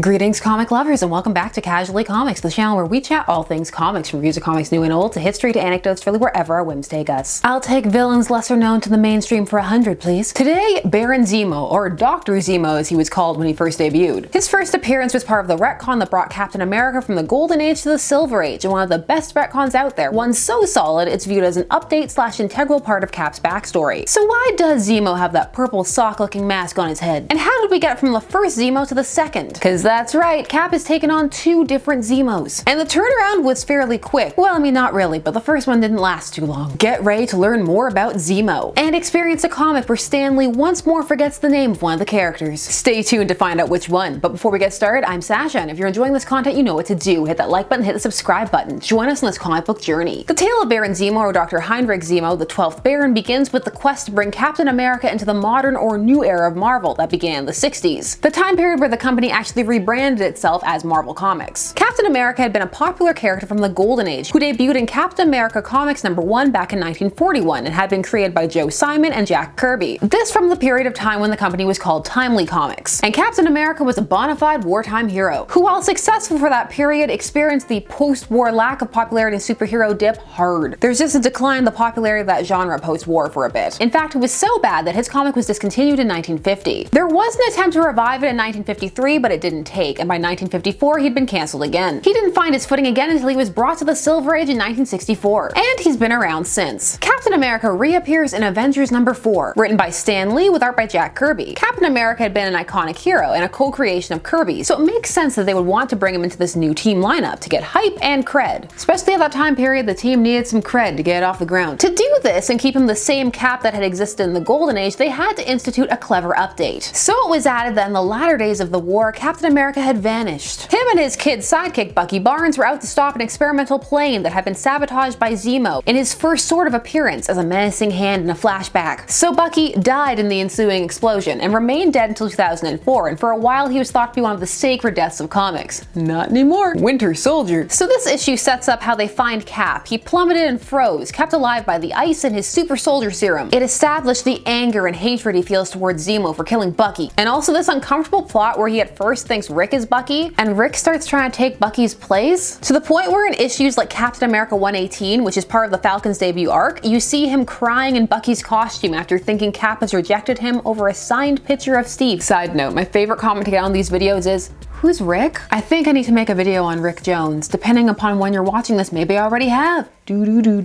Greetings comic lovers and welcome back to Casually Comics, the channel where we chat all things comics, from reviews of comics new and old to history to anecdotes, really wherever our whims take us. I'll take villains lesser known to the mainstream for 100, please. Today, Baron Zemo, or Dr. Zemo as he was called when he first debuted. His first appearance was part of the retcon that brought Captain America from the Golden Age to the Silver Age, and one of the best retcons out there. One so solid it's viewed as an update / integral part of Cap's backstory. So why does Zemo have that purple sock-looking mask on his head? And how did we get from the first Zemo to the second? Because that's right, Cap has taken on two different Zemos. And the turnaround was fairly quick. Well, I mean, not really, but the first one didn't last too long. Get ready to learn more about Zemo and experience a comic where Stan Lee once more forgets the name of one of the characters. Stay tuned to find out which one. But before we get started, I'm Sasha, and if you're enjoying this content, you know what to do. Hit that like button, hit the subscribe button. Join us on this comic book journey. The tale of Baron Zemo, or Dr. Heinrich Zemo, the 12th Baron, begins with the quest to bring Captain America into the modern or new era of Marvel that began in the 60s. The time period where the company actually rebranded itself as Marvel Comics. Captain America had been a popular character from the Golden Age, who debuted in Captain America Comics #1 back in 1941 and had been created by Joe Simon and Jack Kirby. This from the period of time when the company was called Timely Comics. And Captain America was a bona fide wartime hero, who while successful for that period, experienced the post-war lack of popularity and superhero dip hard. There's just a decline in the popularity of that genre post-war for a bit. In fact, it was so bad that his comic was discontinued in 1950. There was an attempt to revive it in 1953, but it didn't take, and by 1954 he'd been cancelled again. He didn't find his footing again until he was brought to the Silver Age in 1964, and he's been around since. Captain America reappears in Avengers #4, written by Stan Lee with art by Jack Kirby. Captain America had been an iconic hero and a co-creation of Kirby, so it makes sense that they would want to bring him into this new team lineup to get hype and cred. Especially at that time period, the team needed some cred to get it off the ground. To do this and keep him the same Cap that had existed in the Golden Age, they had to institute a clever update. So it was added that in the latter days of the war, Captain America had vanished. Him and his kid sidekick Bucky Barnes were out to stop an experimental plane that had been sabotaged by Zemo in his first sort of appearance as a menacing hand in a flashback. So Bucky died in the ensuing explosion and remained dead until 2004, and for a while he was thought to be one of the sacred deaths of comics. Not anymore. Winter Soldier. So this issue sets up how they find Cap. He plummeted and froze, kept alive by the ice and his super soldier serum. It established the anger and hatred he feels towards Zemo for killing Bucky, and also this uncomfortable plot where he at first thinks Rick is Bucky, and Rick starts trying to take Bucky's place, to the point where in issues like Captain America 118, which is part of the Falcon's debut arc, you see him crying in Bucky's costume after thinking Cap has rejected him over a signed picture of Steve. Side note, my favorite comment to get on these videos is, who's Rick? I think I need to make a video on Rick Jones. Depending upon when you're watching this, maybe I already have. Avengers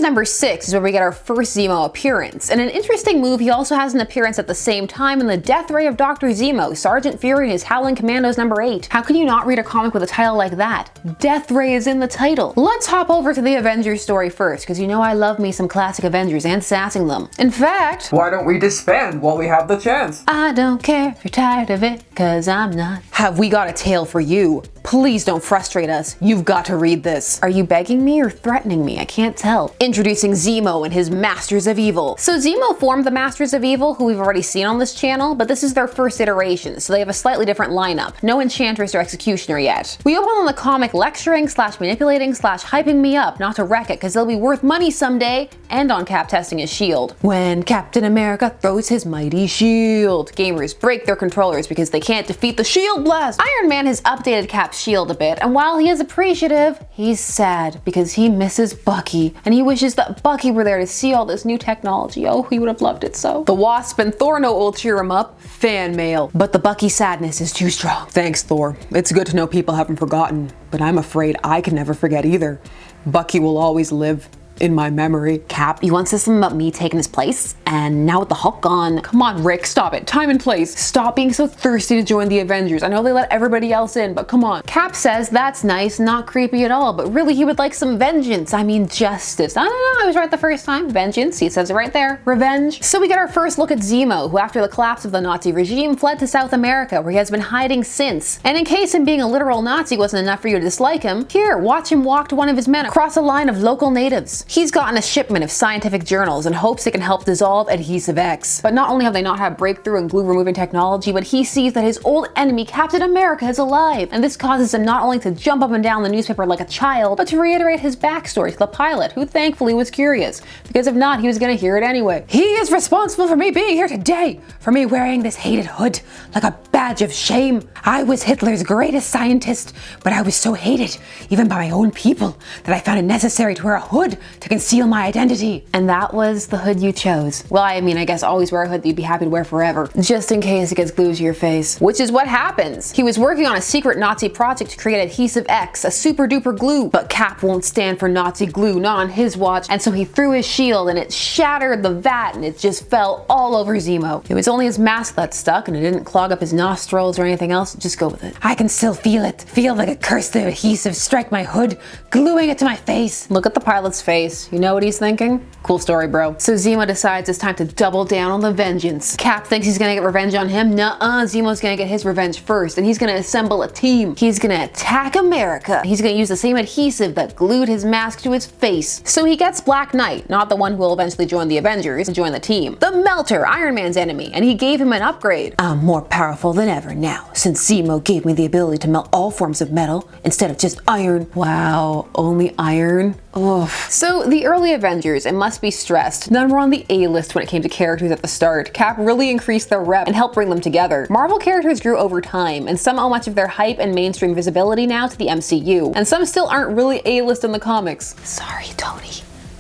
#6 is where we get our first Zemo appearance. In an interesting move, he also has an appearance at the same time in the death ray of Dr. Zemo, Sergeant Fury and his Howling Commandos #8. How can you not read a comic with a title like that? Death ray is in the title. Let's hop over to the Avengers story first, because you know I love me some classic Avengers and sassing them. In fact, why don't we disband while we have the chance? I don't care if you're tired of it, cause I'm not. Have we got a tale for you? Please don't frustrate us. You've got to read this. Are you begging me or threatening me? I can't tell. Introducing Zemo and his Masters of Evil. So Zemo formed the Masters of Evil, who we've already seen on this channel, but this is their first iteration, so they have a slightly different lineup. No Enchantress or Executioner yet. We open on the comic lecturing / manipulating / hyping me up not to wreck it, cause they'll be worth money someday, and on Cap testing his shield. When Captain America throws his mighty shield. Gamers break their controllers because they can't defeat the shield blast. Iron Man has updated Cap's shield a bit, and while he is appreciative, he's sad because he misses Bucky, and he wishes that Bucky were there to see all this new technology. Oh, he would have loved it so. The Wasp and Thor note will cheer him up. Fan mail. But the Bucky sadness is too strong. Thanks, Thor. It's good to know people haven't forgotten, but I'm afraid I can never forget either. Bucky will always live in my memory. Cap, you want to say something about me taking his place? And now with the Hulk gone. Come on, Rick, stop it. Time and place. Stop being so thirsty to join the Avengers. I know they let everybody else in, but come on. Cap says that's nice, not creepy at all, but really he would like some vengeance. I mean justice. I don't know, I was right the first time. Vengeance, he says it right there. Revenge. So we get our first look at Zemo, who after the collapse of the Nazi regime fled to South America, where he has been hiding since. And in case him being a literal Nazi wasn't enough for you to dislike him, here, watch him walk to one of his men across a line of local natives. He's gotten a shipment of scientific journals in hopes it can help dissolve Adhesive X. But not only have they not had breakthrough in glue removing technology, but he sees that his old enemy Captain America is alive, and this causes him not only to jump up and down the newspaper like a child, but to reiterate his backstory to the pilot, who thankfully was curious, because if not, he was gonna hear it anyway. He is responsible for me being here today, for me wearing this hated hood like a badge of shame. I was Hitler's greatest scientist, but I was so hated, even by my own people, that I found it necessary to wear a hood to conceal my identity. And that was the hood you chose. Well, I mean, I guess always wear a hood that you'd be happy to wear forever, just in case it gets glued to your face. Which is what happens. He was working on a secret Nazi project to create Adhesive X, a super duper glue, but Cap won't stand for Nazi glue, not on his watch, and so he threw his shield and it shattered the vat and it just fell all over Zemo. It was only his mask that stuck and it didn't clog up his nostrils or anything else. Just go with it. I can still feel it. Feel like a cursed adhesive strike my hood, gluing it to my face. Look at the pilot's face. You know what he's thinking? Cool story, bro. So Zemo decides it's time to double down on the vengeance. Cap thinks he's gonna get revenge on him. Nuh-uh, Zemo's gonna get his revenge first, and he's gonna assemble a team. He's gonna attack America. He's gonna use the same adhesive that glued his mask to his face. So he gets Black Knight, not the one who will eventually join the Avengers and join the team. The Melter, Iron Man's enemy, and he gave him an upgrade. I'm more powerful than ever now, since Zemo gave me the ability to melt all forms of metal instead of just iron. Wow, only iron? Ugh. So the early Avengers, it must be stressed, none were on the A-list when it came to characters at the start. Cap really increased their rep and helped bring them together. Marvel characters grew over time, and some owe much of their hype and mainstream visibility now to the MCU, and some still aren't really A-list in the comics. Sorry, Tony.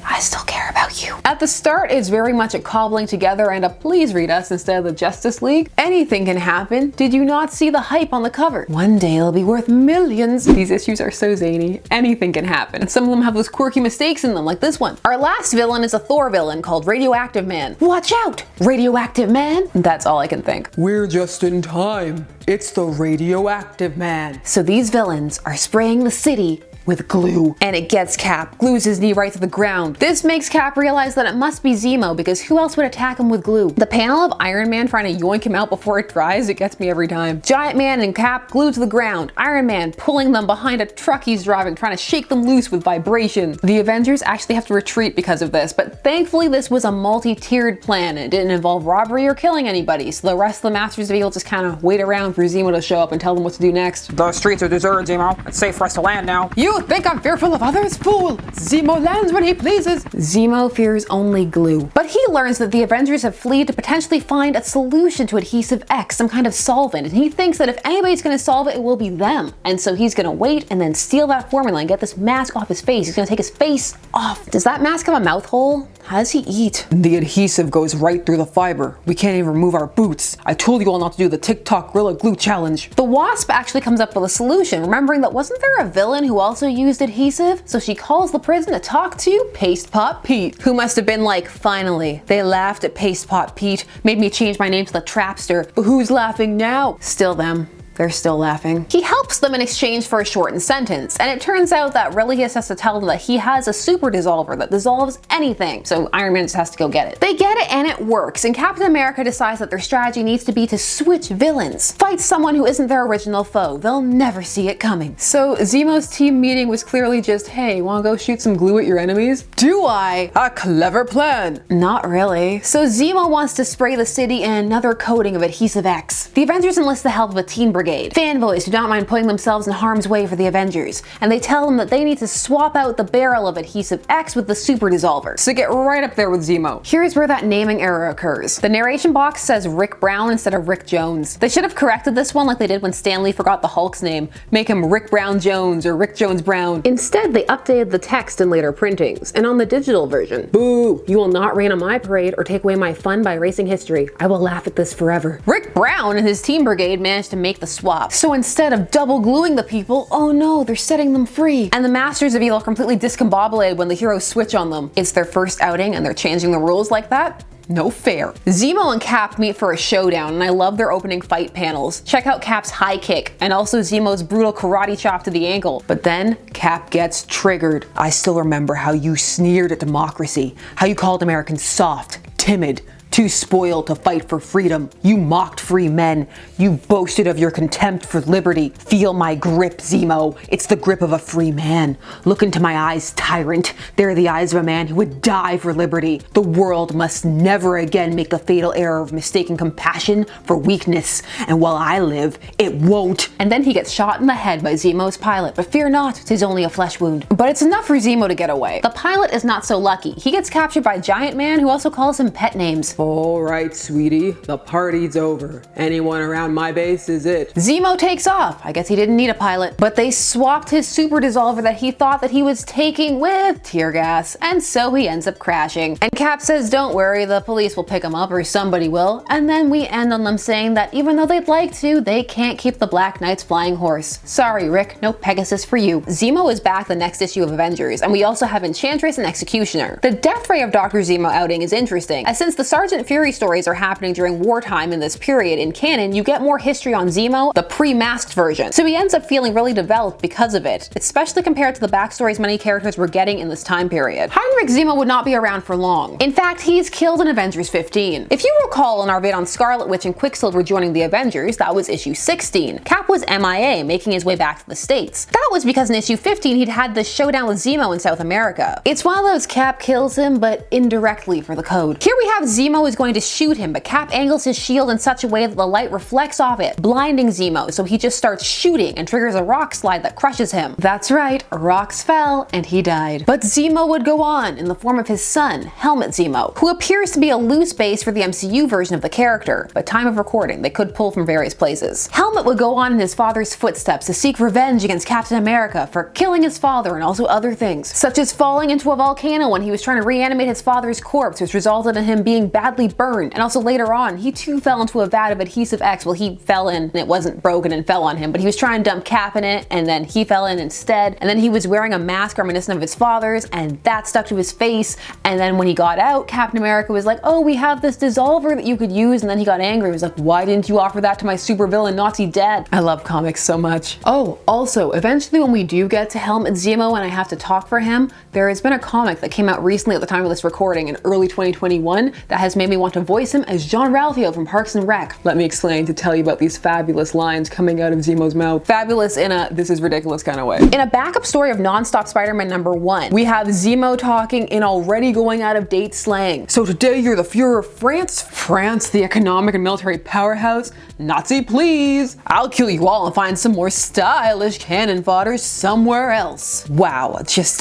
I still care about you. At the start, it's very much a cobbling together and a please read us instead of the Justice League. Anything can happen. Did you not see the hype on the cover? One day it'll be worth millions. These issues are so zany. Anything can happen. And some of them have those quirky mistakes in them, like this one. Our last villain is a Thor villain called Radioactive Man. Watch out, Radioactive Man. That's all I can think. We're just in time. It's the Radioactive Man. So these villains are spraying the city with glue, and it gets Cap, glues his knee right to the ground. This makes Cap realize that it must be Zemo, because who else would attack him with glue? The panel of Iron Man trying to yoink him out before it dries, it gets me every time. Giant Man and Cap glued to the ground, Iron Man pulling them behind a truck he's driving, trying to shake them loose with vibration. The Avengers actually have to retreat because of this, but thankfully this was a multi-tiered plan, and it didn't involve robbery or killing anybody, so the rest of the Masters of Evil just kind of wait around for Zemo to show up and tell them what to do next. The streets are deserted, Zemo. It's safe for us to land now. You think I'm fearful of others? Fool! Zemo lands when he pleases. Zemo fears only glue. But he learns that the Avengers have fled to potentially find a solution to Adhesive X, some kind of solvent, and he thinks that if anybody's gonna solve it, it will be them. And so he's gonna wait and then steal that formula and get this mask off his face. He's gonna take his face off. Does that mask have a mouth hole? How does he eat? The adhesive goes right through the fiber. We can't even remove our boots. I told you all not to do the TikTok Gorilla Glue Challenge. The Wasp actually comes up with a solution, remembering that wasn't there a villain who also used adhesive? So she calls the prison to talk to Paste Pot Pete, who must have been like, finally. They laughed at Paste Pot Pete, made me change my name to the Trapster, but who's laughing now? Still them. They're still laughing. He helps them in exchange for a shortened sentence, and it turns out that really he just has to tell them that he has a super dissolver that dissolves anything, so Iron Man just has to go get it. They get it and it works, and Captain America decides that their strategy needs to be to switch villains. Fight someone who isn't their original foe. They'll never see it coming. So Zemo's team meeting was clearly just, hey, wanna go shoot some glue at your enemies? Do I? A clever plan. Not really. So Zemo wants to spray the city in another coating of Adhesive X. The Avengers enlist the help of a teen brigade. Fanboys who don't mind putting themselves in harm's way for the Avengers, and they tell them that they need to swap out the barrel of Adhesive X with the super dissolver. So get right up there with Zemo. Here's where that naming error occurs. The narration box says Rick Brown instead of Rick Jones. They should have corrected this one like they did when Stan Lee forgot the Hulk's name. Make him Rick Brown Jones or Rick Jones Brown. Instead, they updated the text in later printings, and on the digital version. Boo! You will not rain on my parade or take away my fun by erasing history. I will laugh at this forever. Rick Brown and his team brigade managed to make the swap. So instead of double gluing the people, oh no, they're setting them free. And the Masters of Evil are completely discombobulated when the heroes switch on them. It's their first outing and they're changing the rules like that? No fair. Zemo and Cap meet for a showdown, and I love their opening fight panels. Check out Cap's high kick, and also Zemo's brutal karate chop to the ankle. But then, Cap gets triggered. I still remember how you sneered at democracy, how you called Americans soft, timid, too spoiled to fight for freedom. You mocked free men. You boasted of your contempt for liberty. Feel my grip, Zemo. It's the grip of a free man. Look into my eyes, tyrant. They're the eyes of a man who would die for liberty. The world must never again make the fatal error of mistaking compassion for weakness. And while I live, it won't. And then he gets shot in the head by Zemo's pilot. But fear not, 'tis only a flesh wound. But it's enough for Zemo to get away. The pilot is not so lucky. He gets captured by Giant Man, who also calls him pet names. Alright, sweetie, the party's over. Anyone around my base is it. Zemo takes off. I guess he didn't need a pilot. But they swapped his super dissolver that he thought that he was taking with tear gas, and so he ends up crashing. And Cap says, don't worry, the police will pick him up, or somebody will. And then we end on them saying that even though they'd like to, they can't keep the Black Knight's flying horse. Sorry, Rick, no Pegasus for you. Zemo is back the next issue of Avengers, and we also have Enchantress and Executioner. The death ray of Dr. Zemo outing is interesting, as since the Sergeant Fury stories are happening during wartime in this period in canon, you get more history on Zemo, the pre-masked version. So he ends up feeling really developed because of it, especially compared to the backstories many characters were getting in this time period. Heinrich Zemo would not be around for long. In fact, he's killed in Avengers 15. If you recall in our vid on Scarlet Witch and Quicksilver joining the Avengers, that was issue 16. Cap was MIA, making his way back to the States. That was because in issue 15 he'd had the showdown with Zemo in South America. It's one of those Cap kills him, but indirectly for the code. Here we have Zemo is going to shoot him, but Cap angles his shield in such a way that the light reflects off it, blinding Zemo, so he just starts shooting and triggers a rock slide that crushes him. That's right, rocks fell and he died. But Zemo would go on in the form of his son, Helmut Zemo, who appears to be a loose base for the MCU version of the character, but time of recording, they could pull from various places. Helmut would go on in his father's footsteps to seek revenge against Captain America for killing his father and also other things, such as falling into a volcano when he was trying to reanimate his father's corpse, which resulted in him being badly burned. And also later on, he too fell into a vat of adhesive X. Well, he fell in and it wasn't broken and fell on him, but he was trying to dump Cap in it and then he fell in instead. And then he was wearing a mask reminiscent of his father's and that stuck to his face. And then when he got out, Captain America was like, oh, we have this dissolver that you could use. And then he got angry. He was like, why didn't you offer that to my supervillain Nazi dad? I love comics so much. Oh, also, eventually when we do get to Helmut Zemo and I have to talk for him, there has been a comic that came out recently at the time of this recording in early 2021 that has made me want to voice him as John Ralphio from Parks and Rec. Let me explain to tell you about these fabulous lines coming out of Zemo's mouth. Fabulous in a this is ridiculous kind of way. In a backup story of Non-Stop Spider-Man #1, we have Zemo talking in already going out of date slang. So today you're the Fuhrer of France? France, the economic and military powerhouse? Nazi please! I'll kill you all and find some more stylish cannon fodder somewhere else. Wow,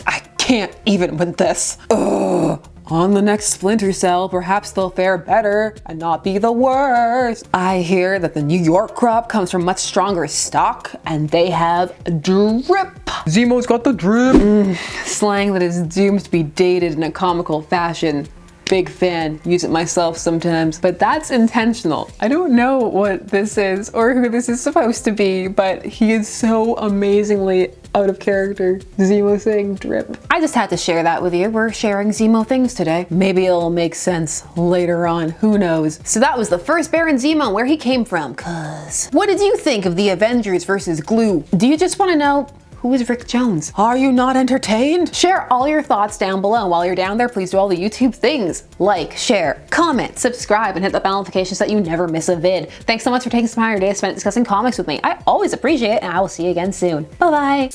I can't even with this. Ugh. On the next Splinter Cell, perhaps they'll fare better and not be the worst. I hear that the New York crop comes from much stronger stock and they have drip. Zemo's got the drip. Slang that is doomed to be dated in a comical fashion. Big fan, use it myself sometimes, but that's intentional. I don't know what this is or who this is supposed to be, but he is so amazingly out of character. Zemo saying drip. I just had to share that with you. We're sharing Zemo things today. Maybe it'll make sense later on, who knows. So that was the first Baron Zemo, where he came from, cuz. What did you think of the Avengers versus Glue? Do you just want to know, who is Rick Jones? Are you not entertained? Share all your thoughts down below. While you're down there, please do all the YouTube things. Like, share, comment, subscribe, and hit the bell notification so that you never miss a vid. Thanks so much for taking some time of your day spent discussing comics with me. I always appreciate it, and I will see you again soon. Bye-bye.